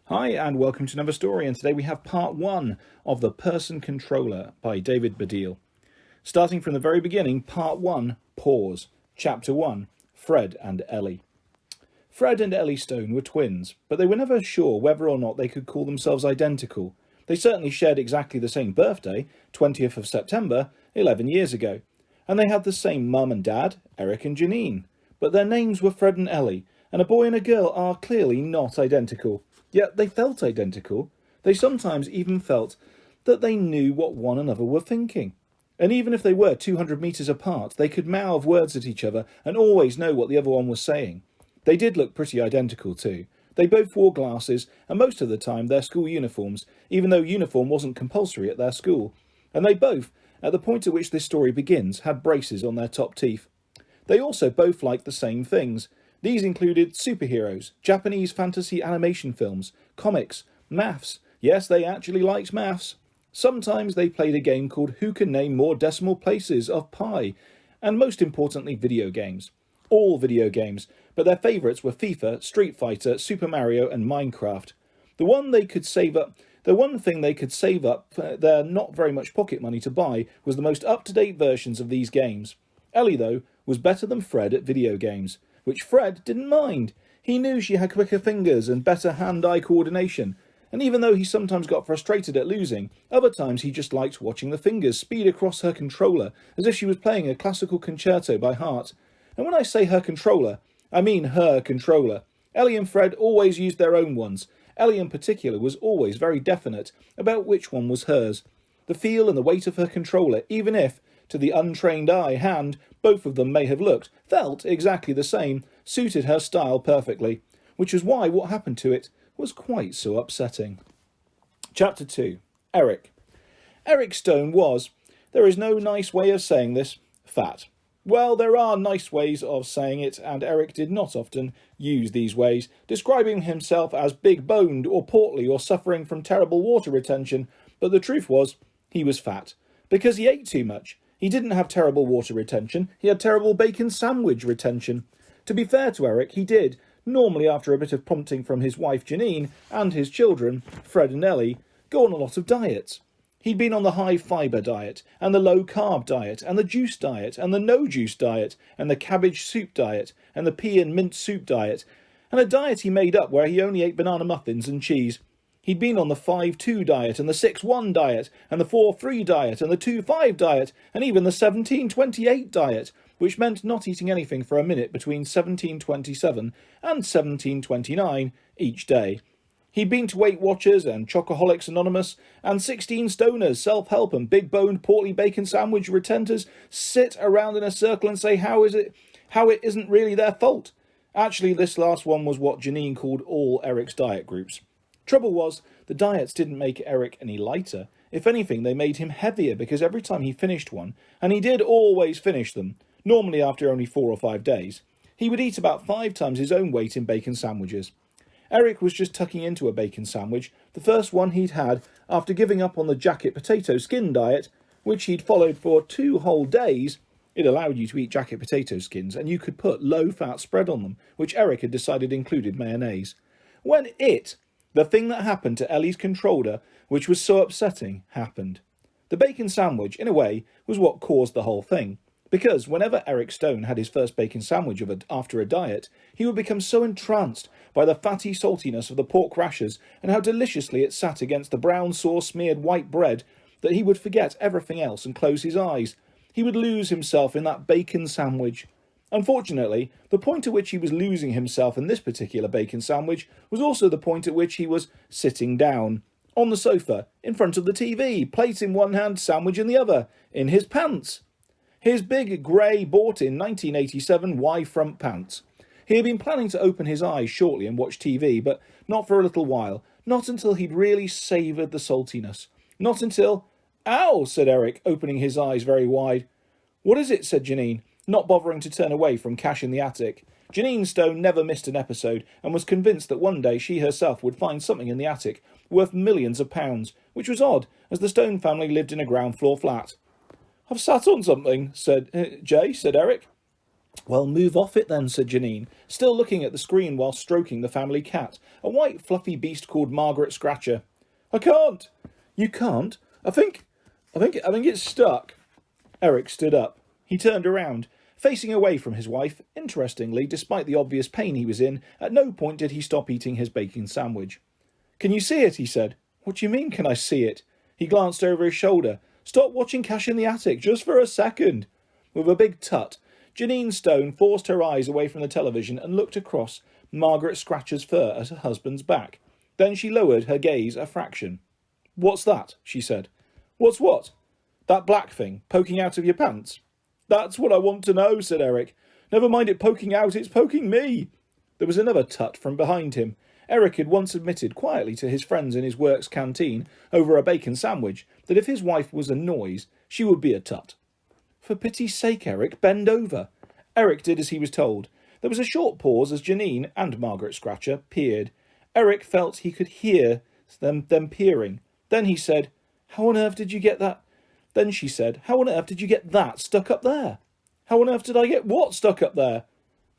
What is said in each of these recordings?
Hi and welcome to another story, and today we have part 1 of The Person Controller by David Baddiel. Starting from the very beginning, part 1, Pause. Chapter 1, Fred and Ellie. Fred and Ellie Stone were twins, but they were never sure whether or not they could call themselves identical. They certainly shared exactly the same birthday, 20th of September, 11 years ago. And they had the same mum and dad, Eric and Janine. But their names were Fred and Ellie, and a boy and a girl are clearly not identical. Yet they felt identical. They sometimes even felt that they knew what one another were thinking. And even if they were 200 metres apart, they could mouth words at each other and always know what the other one was saying. They did look pretty identical too. They both wore glasses, and most of the time their school uniforms, even though uniform wasn't compulsory at their school. And they both, at the point at which this story begins, had braces on their top teeth. They also both liked the same things. These included superheroes, Japanese fantasy animation films, comics, maths. Yes, they actually liked maths. Sometimes they played a game called Who Can Name More Decimal Places of Pi, and most importantly, video games. All video games, but their favourites were FIFA, Street Fighter, Super Mario and Minecraft. The one thing they could save up their not very much pocket money to buy was the most up-to-date versions of these games. Ellie, though, was better than Fred at video games, which Fred didn't mind. He knew she had quicker fingers and better hand-eye coordination, and even though he sometimes got frustrated at losing, other times he just liked watching the fingers speed across her controller as if she was playing a classical concerto by heart. And when I say her controller, I mean her controller. Ellie and Fred always used their own ones. Ellie in particular was always very definite about which one was hers. The feel and the weight of her controller, even if, to the untrained eye hand, both of them may have felt exactly the same, suited her style perfectly, which was why what happened to it was quite so upsetting. Chapter 2. Eric. Eric Stone was, there is no nice way of saying this, fat. Well, there are nice ways of saying it, and Eric did not often use these ways, describing himself as big-boned or portly or suffering from terrible water retention, but the truth was, he was fat, because he ate too much. He didn't have terrible water retention, he had terrible bacon sandwich retention. To be fair to Eric, he did, normally after a bit of prompting from his wife Janine and his children, Fred and Ellie, go on a lot of diets. He'd been on the high-fibre diet, and the low-carb diet, and the juice diet, and the no-juice diet, and the cabbage soup diet, and the pea and mint soup diet, and a diet he made up where he only ate banana muffins and cheese. He'd been on the 5-2 diet, and the 6-1 diet, and the 4-3 diet, and the 2-5 diet, and even the 17-28 diet, which meant not eating anything for a minute between 17:27 and 17:29 each day. He'd been to Weight Watchers and Chocoholics Anonymous, and 16 stoners, self-help and big-boned portly bacon sandwich retenters sit around in a circle and say how it isn't really their fault. Actually, this last one was what Janine called all Eric's diet groups. Trouble was, the diets didn't make Eric any lighter. If anything, they made him heavier because every time he finished one, and he did always finish them, normally after only 4 or 5 days, he would eat about 5 times his own weight in bacon sandwiches. Eric was just tucking into a bacon sandwich, the first one he'd had after giving up on the jacket potato skin diet, which he'd followed for 2 whole days. It allowed you to eat jacket potato skins, and you could put low-fat spread on them, which Eric had decided included mayonnaise. When the thing that happened to Ellie's controller, which was so upsetting, happened. The bacon sandwich, in a way, was what caused the whole thing. Because whenever Eric Stone had his first bacon sandwich after a diet, he would become so entranced by the fatty saltiness of the pork rashers and how deliciously it sat against the brown sauce-smeared white bread that he would forget everything else and close his eyes. He would lose himself in that bacon sandwich. Unfortunately, the point at which he was losing himself in this particular bacon sandwich was also the point at which he was sitting down, on the sofa, in front of the TV, plate in one hand, sandwich in the other, in his pants. His big, grey, bought-in 1987 Y-front pants. He had been planning to open his eyes shortly and watch TV, but not for a little while, not until he'd really savoured the saltiness. Not until... "Ow!" said Eric, opening his eyes very wide. "What is it?" said Janine, not bothering to turn away from Cash in the Attic. Janine Stone never missed an episode, and was convinced that one day she herself would find something in the attic worth millions of pounds, which was odd, as the Stone family lived in a ground-floor flat. "I've sat on something," said Eric. Well, move off it then, said Janine, still looking at the screen while stroking the family cat, a white fluffy beast called Margaret Scratcher. I can't. You can't? I think it's stuck. Eric stood up. He turned around, facing away from his wife. Interestingly, despite the obvious pain he was in, at no point did he stop eating his bacon sandwich. Can you see it? He said. What do you mean, can I see it? He glanced over his shoulder. Stop watching Cash in the Attic, just for a second. With a big tut, Janine Stone forced her eyes away from the television and looked across Margaret Scratcher's fur at her husband's back. Then she lowered her gaze a fraction. What's that? She said. What's what? That black thing poking out of your pants? That's what I want to know, said Eric. Never mind it poking out, it's poking me. There was another tut from behind him. Eric had once admitted quietly to his friends in his works canteen over a bacon sandwich that if his wife was a noise, she would be a tut. For pity's sake, Eric, bend over. Eric did as he was told. There was a short pause as Janine and Margaret Scratcher peered. Eric felt he could hear them peering. Then he said, How on earth did you get that? Then she said, How on earth did you get that stuck up there? How on earth did I get what stuck up there?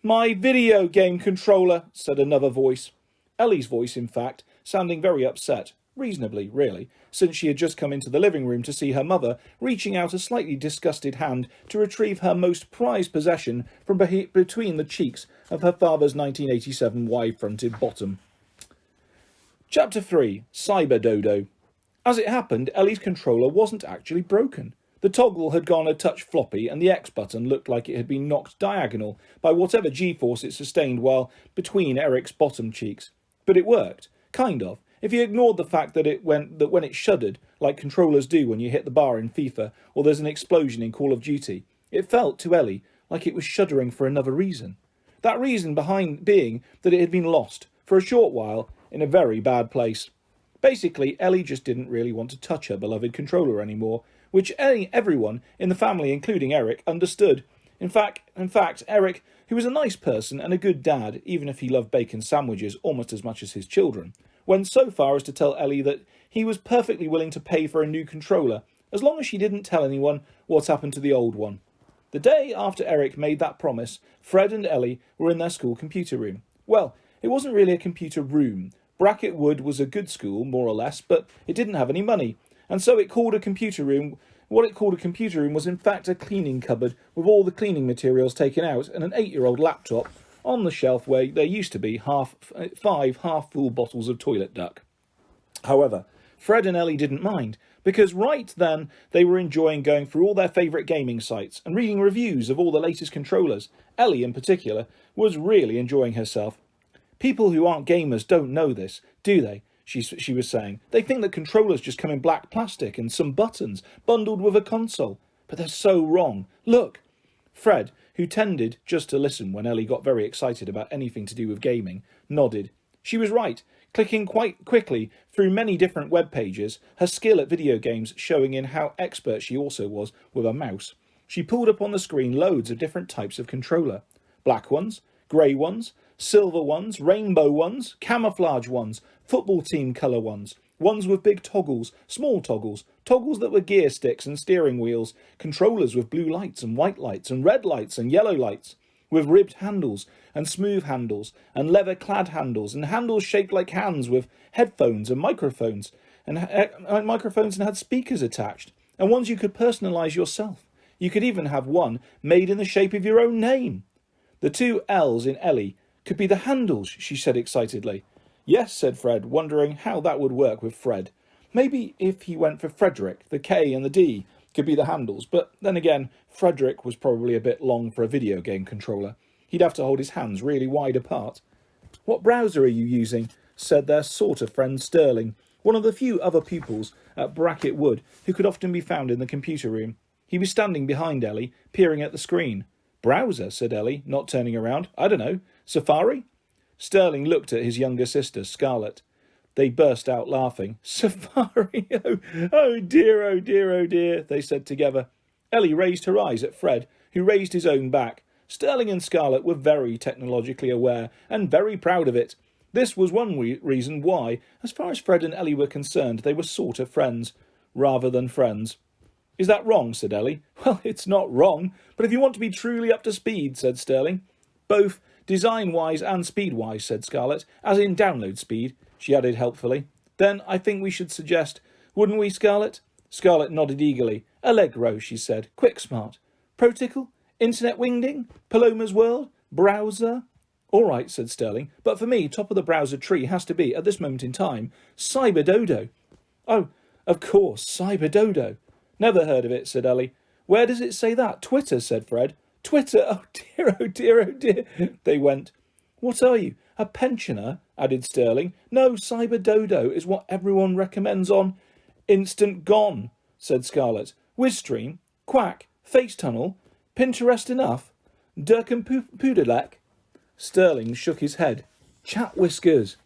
My video game controller, said another voice. Ellie's voice, in fact, sounding very upset. Reasonably, really, since she had just come into the living room to see her mother reaching out a slightly disgusted hand to retrieve her most prized possession from between the cheeks of her father's 1987 wide-fronted bottom. Chapter 3. Cyber Dodo. As it happened, Ellie's controller wasn't actually broken. The toggle had gone a touch floppy and the X button looked like it had been knocked diagonal by whatever G-force it sustained while between Eric's bottom cheeks. But it worked. Kind of. If you ignored the fact that when it shuddered, like controllers do when you hit the bar in FIFA or there's an explosion in Call of Duty, it felt to Ellie like it was shuddering for another reason. That reason behind being that it had been lost, for a short while, in a very bad place. Basically, Ellie just didn't really want to touch her beloved controller anymore, which everyone in the family, including Eric, understood. In fact, Eric, who was a nice person and a good dad, even if he loved bacon sandwiches almost as much as his children, went so far as to tell Ellie that he was perfectly willing to pay for a new controller, as long as she didn't tell anyone what happened to the old one. The day after Eric made that promise, Fred and Ellie were in their school computer room. Well, it wasn't really a computer room. Bracket Wood was a good school, more or less, but it didn't have any money, and so it called a computer room. What it called a computer room was in fact a cleaning cupboard with all the cleaning materials taken out and an 8-year-old laptop on the shelf where there used to be 5 half-full bottles of toilet duck. However, Fred and Ellie didn't mind, because right then they were enjoying going through all their favourite gaming sites and reading reviews of all the latest controllers. Ellie, in particular, was really enjoying herself. People who aren't gamers don't know this, do they? She was saying. They think that controllers just come in black plastic and some buttons bundled with a console. But they're so wrong. Look! Fred, who tended just to listen when Ellie got very excited about anything to do with gaming, nodded. She was right. Clicking quite quickly through many different web pages, her skill at video games showing in how expert she also was with a mouse. She pulled up on the screen loads of different types of controller. Black ones, grey ones, silver ones, rainbow ones, camouflage ones, football team colour ones, ones with big toggles, small toggles, toggles that were gear sticks and steering wheels, controllers with blue lights and white lights and red lights and yellow lights, with ribbed handles and smooth handles and leather-clad handles and handles shaped like hands with headphones and microphones and had speakers attached, and ones you could personalise yourself. You could even have one made in the shape of your own name. The 2 L's in Ellie could be the handles, she said excitedly. Yes, said Fred, wondering how that would work with Fred. Maybe if he went for Frederick, the K and the D could be the handles, but then again, Frederick was probably a bit long for a video game controller. He'd have to hold his hands really wide apart. What browser are you using? Said their sort of friend Sterling, one of the few other pupils at Bracket Wood who could often be found in the computer room. He was standing behind Ellie, peering at the screen. Browser, said Ellie, not turning around. I don't know. Safari? Sterling looked at his younger sister, Scarlett. They burst out laughing. Safari! Oh dear, oh dear, oh dear, they said together. Ellie raised her eyes at Fred, who raised his own back. Sterling and Scarlett were very technologically aware and very proud of it. This was one reason why, as far as Fred and Ellie were concerned, they were sort of friends, rather than friends. Is that wrong? Said Ellie. Well, it's not wrong, but if you want to be truly up to speed, said Sterling. Both design-wise and speed-wise, said Scarlett, as in download speed, she added helpfully. Then I think we should suggest, wouldn't we, Scarlett? Scarlett nodded eagerly. Allegro, she said. Quick Smart. Proticle? Internet Wingding? Paloma's World? Browser? All right, said Sterling, but for me, top of the browser tree has to be, at this moment in time, Cyberdodo. Oh, of course, Cyberdodo. Never heard of it, said Ellie. Where does it say that? Twitter, said Fred. Twitter? Oh dear, oh dear, oh dear. They went. What are you, a pensioner? Added Sterling. No, Cyberdodo is what everyone recommends on Instant Gone, said Scarlett. Wizstream? Quack? Face Tunnel? Pinterest enough? Durkin Pudelek? Sterling shook his head. Chat Whiskers.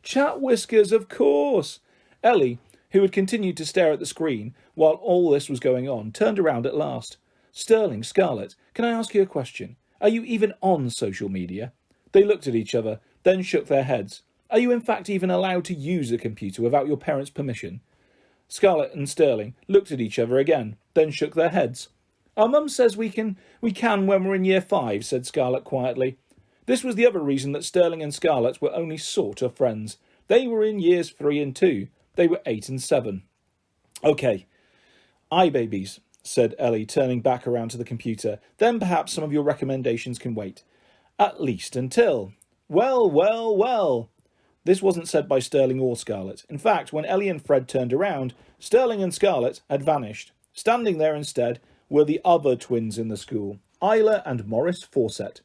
Chat Whiskers, of course. Ellie, who had continued to stare at the screen while all this was going on, turned around at last. Sterling, Scarlett, can I ask you a question? Are you even on social media? They looked at each other, then shook their heads. Are you in fact even allowed to use a computer without your parents' permission? Scarlett and Sterling looked at each other again, then shook their heads. Our mum says we can when we're in year 5, said Scarlett quietly. This was the other reason that Sterling and Scarlett were only sort of friends. They were in years 3 and 2. They were 8 and 7. OK. Aye, babies, said Ellie, turning back around to the computer. Then perhaps some of your recommendations can wait. At least until... Well, well, well. This wasn't said by Sterling or Scarlett. In fact, when Ellie and Fred turned around, Sterling and Scarlett had vanished. Standing there instead were the other twins in the school, Isla and Maurice Fawcett.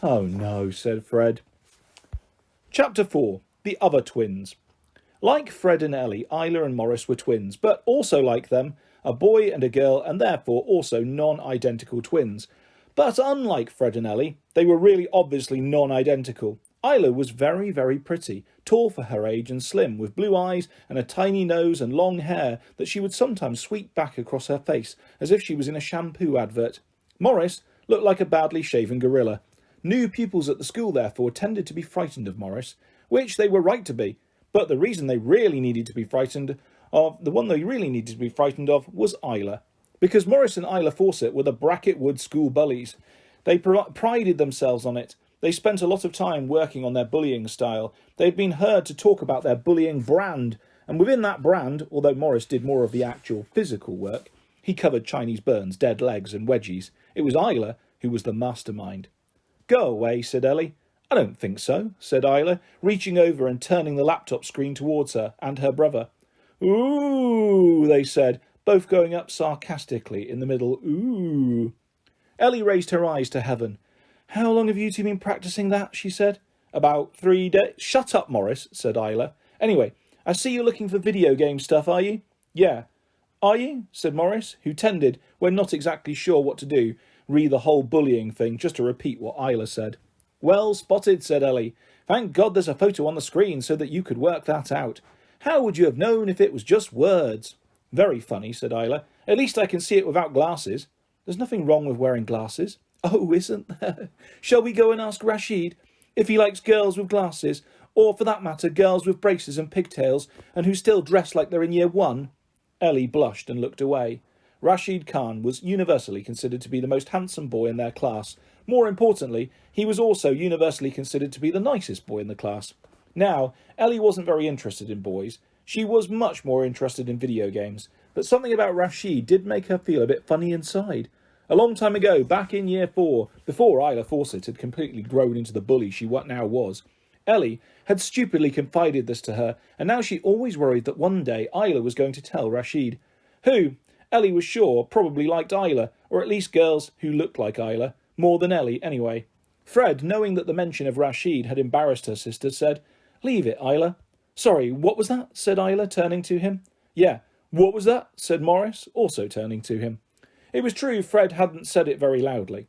Oh no, said Fred. Chapter 4. The Other Twins. Like Fred and Ellie, Isla and Maurice were twins, but also like them, a boy and a girl, and therefore also non-identical twins. But unlike Fred and Ellie, they were really obviously non-identical. Isla was very, very pretty, tall for her age and slim, with blue eyes and a tiny nose and long hair that she would sometimes sweep back across her face, as if she was in a shampoo advert. Maurice looked like a badly shaven gorilla. New pupils at the school, therefore, tended to be frightened of Maurice, which they were right to be. But the reason they really needed to be frightened of, the one they really needed to be frightened of, was Isla. Because Maurice and Isla Fawcett were the Bracket Wood school bullies. They prided themselves on it. They spent a lot of time working on their bullying style. They had been heard to talk about their bullying brand, and within that brand, although Maurice did more of the actual physical work, he covered Chinese burns, dead legs and wedgies. It was Isla who was the mastermind. Go away, said Ellie. I don't think so, said Isla, reaching over and turning the laptop screen towards her and her brother. Ooh, they said, both going up sarcastically in the middle. Ooh. Ellie raised her eyes to heaven. How long have you two been practising that? She said. About 3 days. Shut up, Maurice, said Isla. Anyway, I see you're looking for video game stuff, are you? Yeah. Are you? Said Maurice, who tended, when not exactly sure what to do, read the whole bullying thing just to repeat what Isla said. Well spotted, said Ellie. Thank God there's a photo on the screen so that you could work that out. How would you have known if it was just words? Very funny, said Isla. At least I can see it without glasses. There's nothing wrong with wearing glasses. Oh, isn't there? Shall we go and ask Rashid if he likes girls with glasses, or for that matter, girls with braces and pigtails, and who still dress like they're in year 1? Ellie blushed and looked away. Rashid Khan was universally considered to be the most handsome boy in their class. More importantly, he was also universally considered to be the nicest boy in the class. Now, Ellie wasn't very interested in boys. She was much more interested in video games, but something about Rashid did make her feel a bit funny inside. A long time ago, back in year 4, before Isla Fawcett had completely grown into the bully she now was, Ellie had stupidly confided this to her, and now she always worried that one day Isla was going to tell Rashid, who, Ellie was sure, probably liked Isla, or at least girls who looked like Isla, more than Ellie anyway. Fred, knowing that the mention of Rashid had embarrassed her sister, said, Leave it, Isla. Sorry, what was that? Said Isla, turning to him. Yeah, what was that? Said Maurice, also turning to him. It was true Fred hadn't said it very loudly.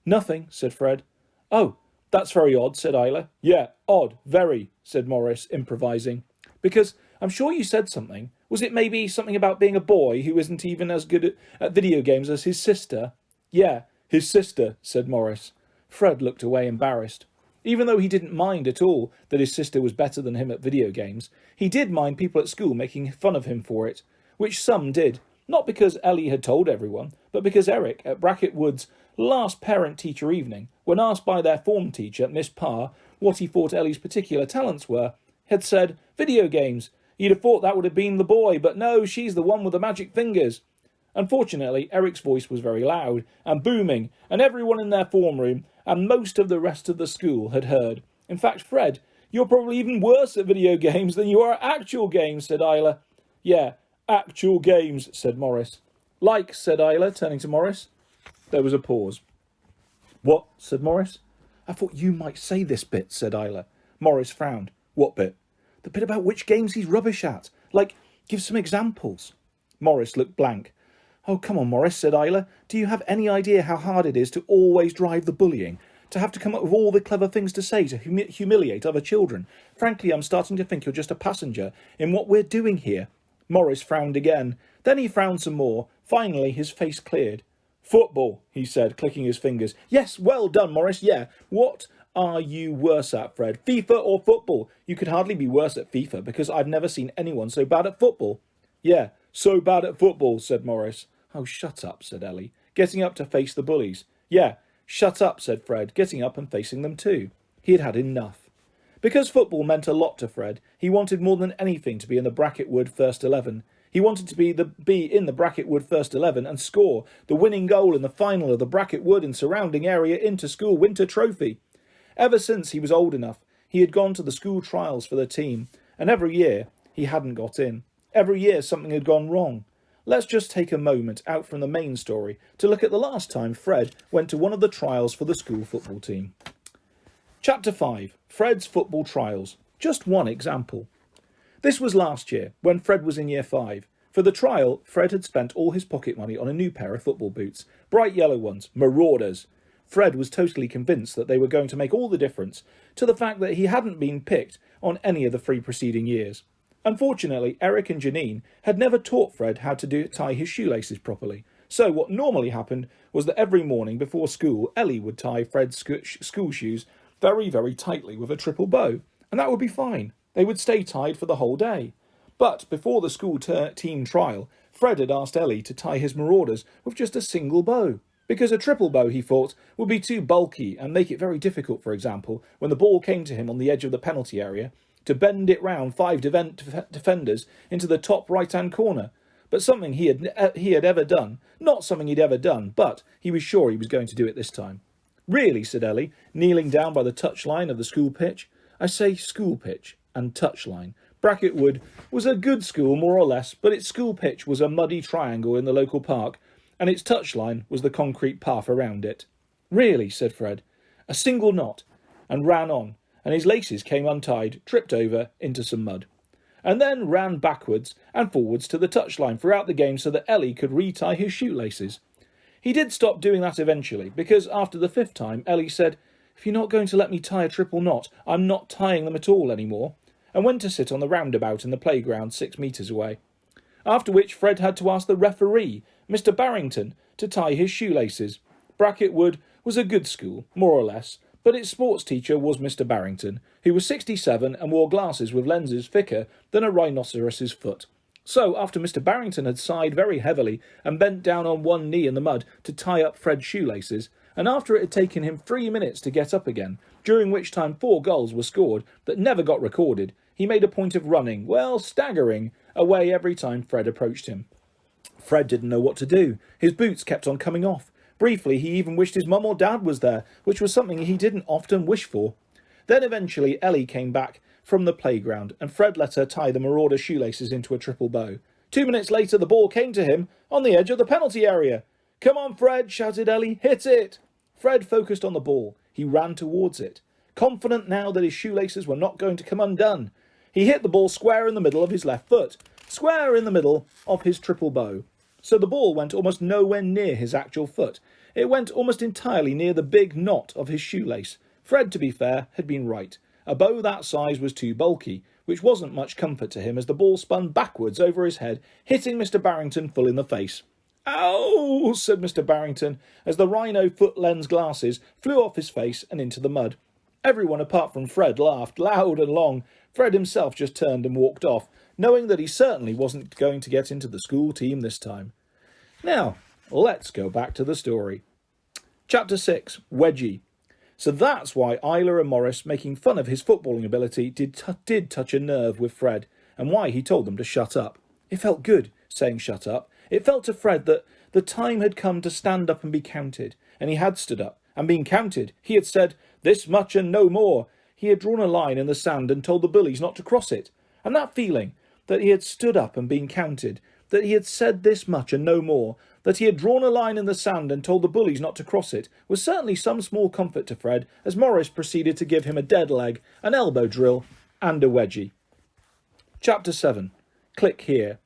Nothing, said Fred. Oh, that's very odd, said Isla. Yeah, odd, very, said Maurice, improvising. Because I'm sure you said something. Was it maybe something about being a boy who isn't even as good at video games as his sister? Yeah, his sister, said Maurice. Fred looked away embarrassed. Even though he didn't mind at all that his sister was better than him at video games, he did mind people at school making fun of him for it, which some did. Not because Ellie had told everyone, but because Eric, at Bracket Wood's last parent-teacher evening, when asked by their form teacher, Miss Parr, what he thought Ellie's particular talents were, had said, "Video games." You'd have thought that would have been the boy, but no, she's the one with the magic fingers. Unfortunately, Eric's voice was very loud and booming, and everyone in their form room and most of the rest of the school had heard. In fact, Fred, you're probably even worse at video games than you are at actual games, said Isla. Yeah, actual games, said Morris. Like, said Isla, turning to Morris. There was a pause. What? Said Morris. I thought you might say this bit, said Isla. Morris frowned. What bit? The bit about which games he's rubbish at. Like, give some examples. Morris looked blank. Oh, come on, Morris, said Isla. Do you have any idea how hard it is to always drive the bullying? To have to come up with all the clever things to say to humiliate other children? Frankly, I'm starting to think you're just a passenger in what we're doing here. Morris frowned again. Then he frowned some more. Finally, his face cleared. Football, he said, clicking his fingers. Yes, well done, Morris, yeah. What are you worse at, Fred? FIFA or football? You could hardly be worse at FIFA, because I've never seen anyone so bad at football. Yeah, so bad at football, said Morris. Oh, shut up, said Ellie, getting up to face the bullies. Yeah, shut up, said Fred, getting up and facing them too. He had had enough. Because football meant a lot to Fred, he wanted more than anything to be in the Bracket Wood First 11. He wanted to be in the Bracket Wood First 11 and score the winning goal in the final of the Bracket Wood and surrounding area inter-school winter trophy. Ever since he was old enough, he had gone to the school trials for the team, and every year he hadn't got in. Every year something had gone wrong. Let's just take a moment out from the main story to look at the last time Fred went to one of the trials for the school football team. Chapter 5. Fred's Football Trials. Just one example. This was last year, when Fred was in Year 5. For the trial, Fred had spent all his pocket money on a new pair of football boots. Bright yellow ones. Marauders. Fred was totally convinced that they were going to make all the difference to the fact that he hadn't been picked on any of the 3 preceding years. Unfortunately, Eric and Janine had never taught Fred how to tie his shoelaces properly. So what normally happened was that every morning before school, Ellie would tie Fred's school shoes very, very tightly with a triple bow, and that would be fine. They would stay tied for the whole day. But before the school team trial, Fred had asked Ellie to tie his marauders with just a single bow, because a triple bow, he thought, would be too bulky and make it very difficult, for example, when the ball came to him on the edge of the penalty area, to bend it round 5 defenders into the top right-hand corner. But something he had ever done. Not something he'd ever done, but he was sure he was going to do it this time. Really, said Ellie, kneeling down by the touchline of the school pitch. I say school pitch and touchline. Bracket Wood was a good school, more or less, but its school pitch was a muddy triangle in the local park, and its touchline was the concrete path around it. Really, said Fred. A single knot, and ran on, and his laces came untied, tripped over into some mud, and then ran backwards and forwards to the touchline throughout the game so that Ellie could retie his shoelaces. He did stop doing that eventually, because after the 5th time, Ellie said, If you're not going to let me tie a triple knot, I'm not tying them at all anymore, and went to sit on the roundabout in the playground 6 metres away. After which Fred had to ask the referee, Mr. Barrington, to tie his shoelaces. Bracket Wood was a good school, more or less, but its sports teacher was Mr. Barrington, who was 67 and wore glasses with lenses thicker than a rhinoceros's foot. So, after Mr. Barrington had sighed very heavily and bent down on one knee in the mud to tie up Fred's shoelaces, and after it had taken him 3 minutes to get up again, during which time 4 goals were scored that never got recorded, he made a point of running, well, staggering, away every time Fred approached him. Fred didn't know what to do. His boots kept on coming off. Briefly, he even wished his mum or dad was there, which was something he didn't often wish for. Then eventually Ellie came back from the playground, and Fred let her tie the marauder shoelaces into a triple bow. 2 minutes later, the ball came to him on the edge of the penalty area. Come on, Fred, shouted Ellie. Hit it! Fred focused on the ball. He ran towards it, confident now that his shoelaces were not going to come undone. He hit the ball square in the middle of his left foot, square in the middle of his triple bow. So the ball went almost nowhere near his actual foot. It went almost entirely near the big knot of his shoelace. Fred, to be fair, had been right. A bow that size was too bulky, which wasn't much comfort to him as the ball spun backwards over his head, hitting Mr. Barrington full in the face. Ow! Said Mr. Barrington, as the rhino foot lens glasses flew off his face and into the mud. Everyone apart from Fred laughed, loud and long. Fred himself just turned and walked off, knowing that he certainly wasn't going to get into the school team this time. Now, let's go back to the story. Chapter 6, Wedgie. So that's why Isla and Morris making fun of his footballing ability did touch a nerve with Fred, and why he told them to shut up. It felt good, saying shut up. It felt to Fred that the time had come to stand up and be counted, and he had stood up and been counted. He had said, "This much and no more." He had drawn a line in the sand and told the bullies not to cross it. And that feeling, that he had stood up and been counted, that he had said this much and no more, that he had drawn a line in the sand and told the bullies not to cross it, was certainly some small comfort to Fred as Morris proceeded to give him a dead leg, an elbow drill, and a wedgie. Chapter 7. Click here.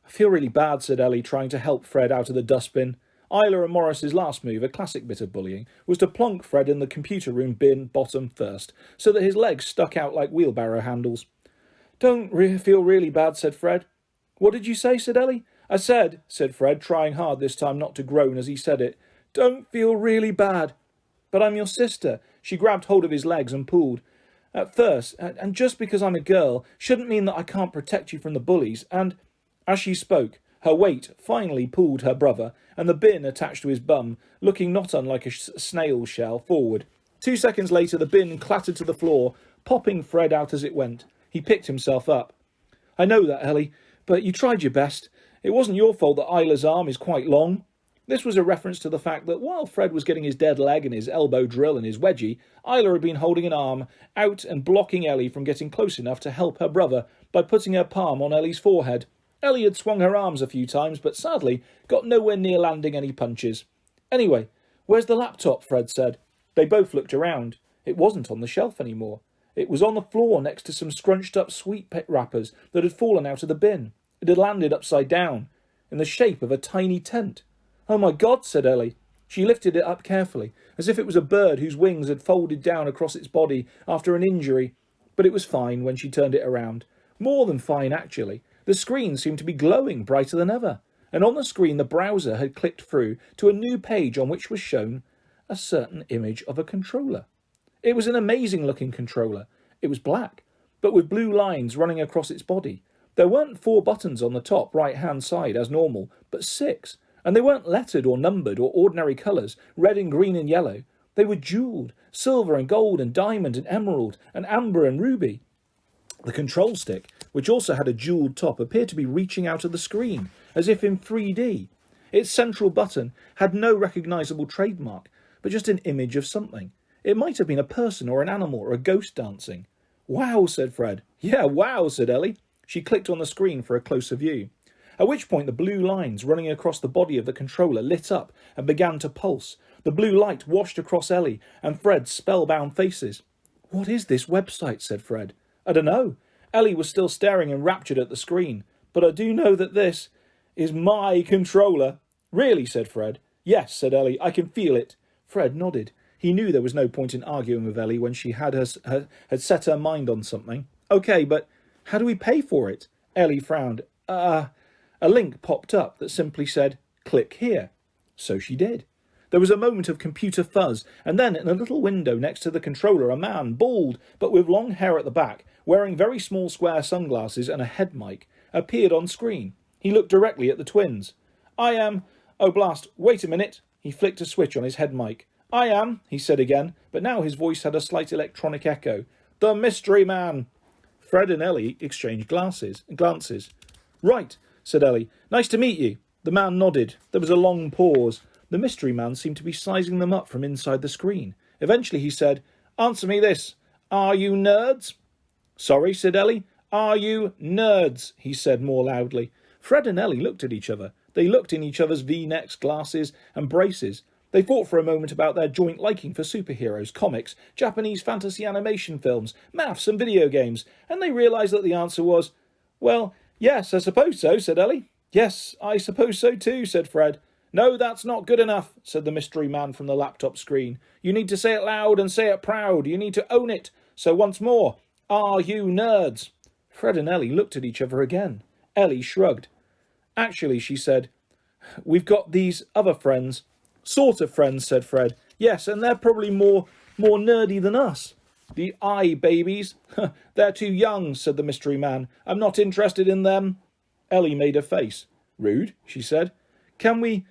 "I feel really bad," said Ellie, trying to help Fred out of the dustbin. Isla and Morris's last move, a classic bit of bullying, was to plonk Fred in the computer room bin bottom first, so that his legs stuck out like wheelbarrow handles. "Don't feel really bad," said Fred. "What did you say?" said Ellie. "I said," said Fred, trying hard this time not to groan as he said it, "don't feel really bad." "But I'm your sister." She grabbed hold of his legs and pulled. "At first, and just because I'm a girl, shouldn't mean that I can't protect you from the bullies, and..." As she spoke, her weight finally pulled her brother, and the bin attached to his bum, looking not unlike a snail shell, forward. 2 seconds later, the bin clattered to the floor, popping Fred out as it went. He picked himself up. "I know that, Ellie, but you tried your best. It wasn't your fault that Isla's arm is quite long." This was a reference to the fact that while Fred was getting his dead leg and his elbow drill and his wedgie, Isla had been holding an arm out and blocking Ellie from getting close enough to help her brother by putting her palm on Ellie's forehead. Ellie had swung her arms a few times, but sadly got nowhere near landing any punches. "Anyway, where's the laptop?" Fred said. They both looked around. It wasn't on the shelf anymore. It was on the floor next to some scrunched up sweet pit wrappers that had fallen out of the bin. It had landed upside down, in the shape of a tiny tent. "Oh my God," said Ellie. She lifted it up carefully, as if it was a bird whose wings had folded down across its body after an injury. But it was fine when she turned it around. More than fine, actually. The screen seemed to be glowing brighter than ever, and on the screen the browser had clicked through to a new page on which was shown a certain image of a controller. It was an amazing-looking controller. It was black, but with blue lines running across its body. There weren't 4 buttons on the top right-hand side as normal, but 6, and they weren't lettered or numbered or ordinary colours, red and green and yellow. They were jewelled, silver and gold and diamond and emerald and amber and ruby. The control stick, which also had a jewelled top, appeared to be reaching out of the screen, as if in 3D. Its central button had no recognisable trademark, but just an image of something. It might have been a person or an animal or a ghost dancing. "Wow," said Fred. "Yeah, wow," said Ellie. She clicked on the screen for a closer view. At which point the blue lines running across the body of the controller lit up and began to pulse. The blue light washed across Ellie and Fred's spellbound faces. "What is this website?" said Fred. "I don't know." Ellie was still staring enraptured at the screen. "But I do know that this is my controller." "Really?" said Fred. "Yes," said Ellie. "I can feel it." Fred nodded. He knew there was no point in arguing with Ellie when she had set her mind on something. "Okay, but how do we pay for it?" Ellie frowned. A link popped up that simply said, "Click here." So she did. There was a moment of computer fuzz, and then in a little window next to the controller, a man, bald, but with long hair at the back, wearing very small square sunglasses and a head mic, appeared on screen. He looked directly at the twins. "I am... Oh, blast, wait a minute." He flicked a switch on his head mic. "I am," he said again, but now his voice had a slight electronic echo. "The Mystery Man." Fred and Ellie exchanged glances. "Right," said Ellie. "Nice to meet you." The man nodded. There was a long pause. The mystery man seemed to be sizing them up from inside the screen. Eventually he said, "Answer me this. Are you nerds?" "Sorry," said Ellie. "Are you nerds?" he said more loudly. Fred and Ellie looked at each other. They looked in each other's V-necks, glasses and braces. They thought for a moment about their joint liking for superheroes, comics, Japanese fantasy animation films, maths and video games, and they realised that the answer was, "Well, yes, I suppose so," said Ellie. "Yes, I suppose so too," said Fred. "No, that's not good enough," said the mystery man from the laptop screen. "You need to say it loud and say it proud. You need to own it. So once more, are you nerds?" Fred and Ellie looked at each other again. Ellie shrugged. "Actually," she said, "we've got these other friends." "Sort of friends," said Fred. "Yes, and they're probably more nerdy than us." The eye babies? They're too young, said the mystery man. I'm not interested in them. Ellie made a face. Rude, she said. Can we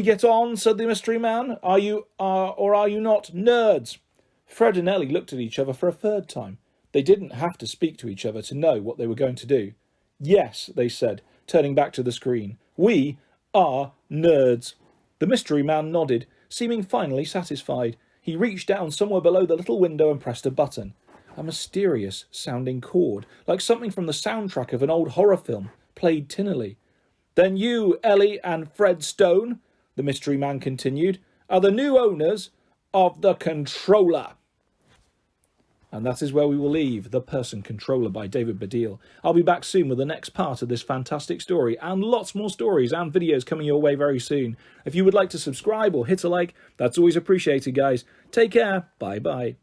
get on, said the mystery man. Are you not nerds? Fred and Ellie looked at each other for a third time. They didn't have to speak to each other to know what they were going to do. Yes, they said, turning back to the screen. We are nerds. The mystery man nodded, seeming finally satisfied. He reached down somewhere below the little window and pressed a button. A mysterious sounding chord, like something from the soundtrack of an old horror film, played tinnily. Then you, Ellie and Fred Stone, the mystery man continued, are the new owners of the controller. And that is where we will leave The Person Controller by David Baddiel. I'll be back soon with the next part of this fantastic story and lots more stories and videos coming your way very soon. If you would like to subscribe or hit a like, that's always appreciated, guys. Take care. Bye-bye.